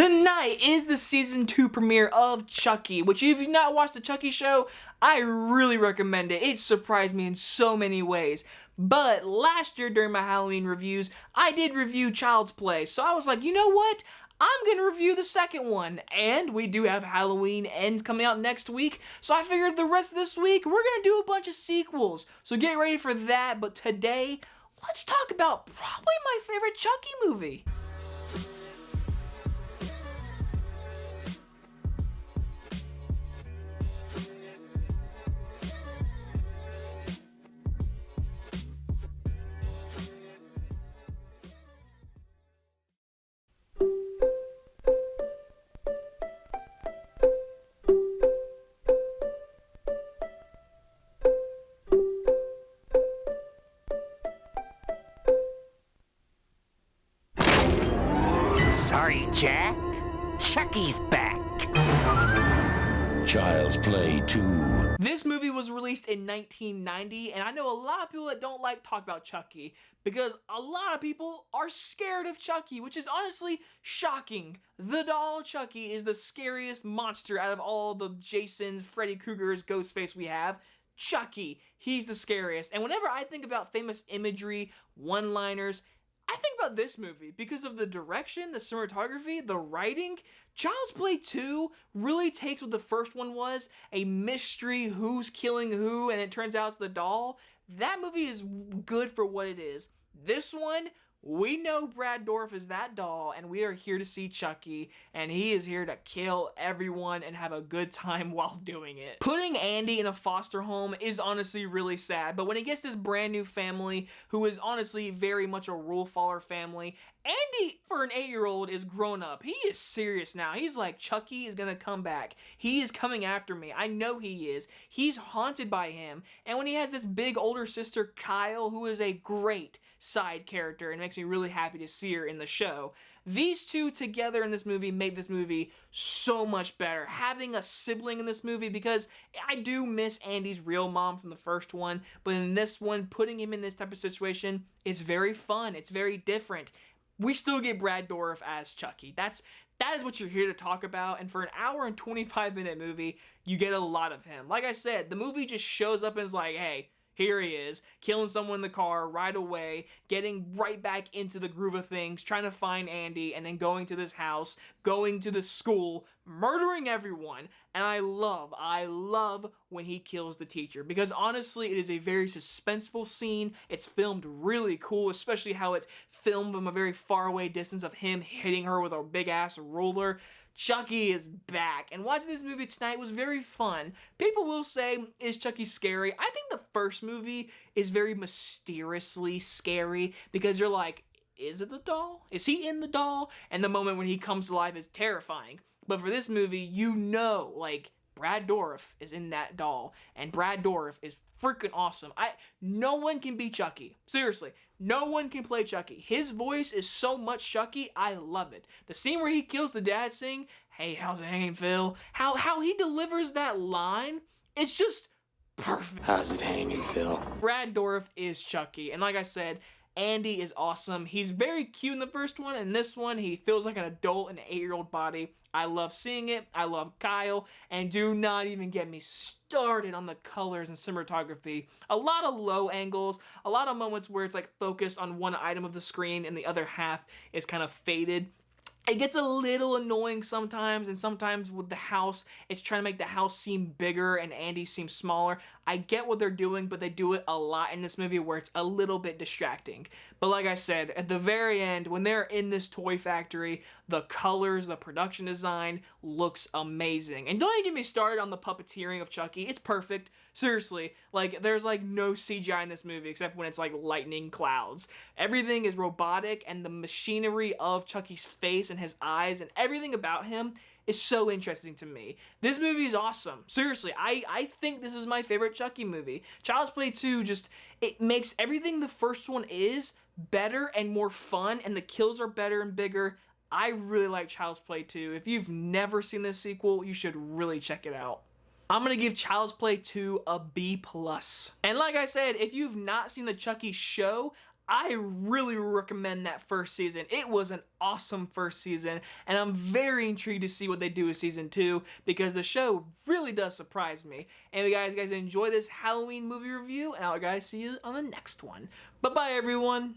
Tonight is the season 2 premiere of Chucky, which if you've not watched the Chucky show, I really recommend it. It surprised me in so many ways. But last year during my Halloween reviews, I did review Child's Play, so I was like, you know what? I'm going to review the second one, and we do have Halloween Ends coming out next week, so I figured the rest of this week, we're going to do a bunch of sequels. So get ready for that, but today, let's talk about probably my favorite Chucky movie. Sorry, Jack. Chucky's back. Child's Play 2. This movie was released in 1990, and I know a lot of people that don't like to talk about Chucky because a lot of people are scared of Chucky, which is honestly shocking. The doll Chucky is the scariest monster out of all the Jasons, Freddy Kruegers, Ghostface we have. Chucky, he's the scariest. And whenever I think about famous imagery, one-liners, I think about this movie because of the direction, the cinematography, the writing. Child's Play 2 really takes what the first one was, a mystery, who's killing who, and it turns out it's the doll. That movie is good for what it is. This one, we know Brad Dourif is that doll, and we are here to see Chucky, and he is here to kill everyone and have a good time while doing it. Putting Andy in a foster home is honestly really sad, but when he gets this brand new family, who is honestly very much a rule follower family, Andy, for an 8-year-old, is grown up. He is serious now. He's like, Chucky is gonna come back. He is coming after me. I know he is. He's haunted by him, and when he has this big older sister, Kyle, who is a great side character and makes me really happy to see her in the show. These two together in this movie make this movie so much better. Having a sibling in this movie, because I do miss Andy's real mom from the first one, but in this one, putting him in this type of situation is very fun. It's very different. We still get Brad Dourif as Chucky. That is what you're here to talk about, and for an hour and 25-minute movie, you get a lot of him. Like I said, the movie just shows up and is like, hey, here he is, killing someone in the car right away, getting right back into the groove of things, trying to find Andy, and then going to this house, going to the school, murdering everyone. And I love when he kills the teacher, because honestly, it is a very suspenseful scene. It's filmed really cool, especially how it's filmed from a very far away distance of him hitting her with a big ass ruler. Chucky is back, and watching this movie tonight was very fun. People will say, is Chucky scary? I think the first movie is very mysteriously scary, because you're like, is it the doll? Is he in the doll? And the moment when he comes to life is terrifying. But for this movie, you know, like, Brad Dourif is in that doll, and Brad Dourif is freaking awesome. No one can be Chucky. Seriously, no one can play Chucky. His voice is so much Chucky, I love it. The scene where he kills the dad saying, hey, how's it hanging, Phil? How he delivers that line, it's just perfect. How's it hanging, Phil? Brad Dourif is Chucky, and like I said, Andy is awesome. He's very cute in the first one, and this one, he feels like an adult in an 8-year-old body. I love seeing it. I love Kyle, and do not even get me started on the colors and cinematography. A lot of low angles, a lot of moments where it's like focused on one item of the screen and the other half is kind of faded. It gets a little annoying sometimes, and sometimes with the house, it's trying to make the house seem bigger and Andy seem smaller. I get what they're doing, but they do it a lot in this movie where it's a little bit distracting. But like I said, at the very end, when they're in this toy factory, the colors, the production design looks amazing. And don't even get me started on the puppeteering of Chucky. It's perfect. Seriously, like, there's like no CGI in this movie except when it's like lightning clouds. Everything is robotic, and the machinery of Chucky's face and his eyes and everything about him is so interesting to me. This movie is awesome. Seriously, I think this is my favorite Chucky movie. Child's Play 2 just, it makes everything the first one is better and more fun, and the kills are better and bigger. I really like Child's Play 2. If you've never seen this sequel, you should really check it out. I'm gonna give Child's Play 2 a B+. And like I said, if you've not seen the Chucky show, I really recommend that first season. It was an awesome first season, and I'm very intrigued to see what they do with season 2 because the show really does surprise me. Anyway, guys enjoy this Halloween movie review, and I'll guys see you on the next one. Bye-bye, everyone.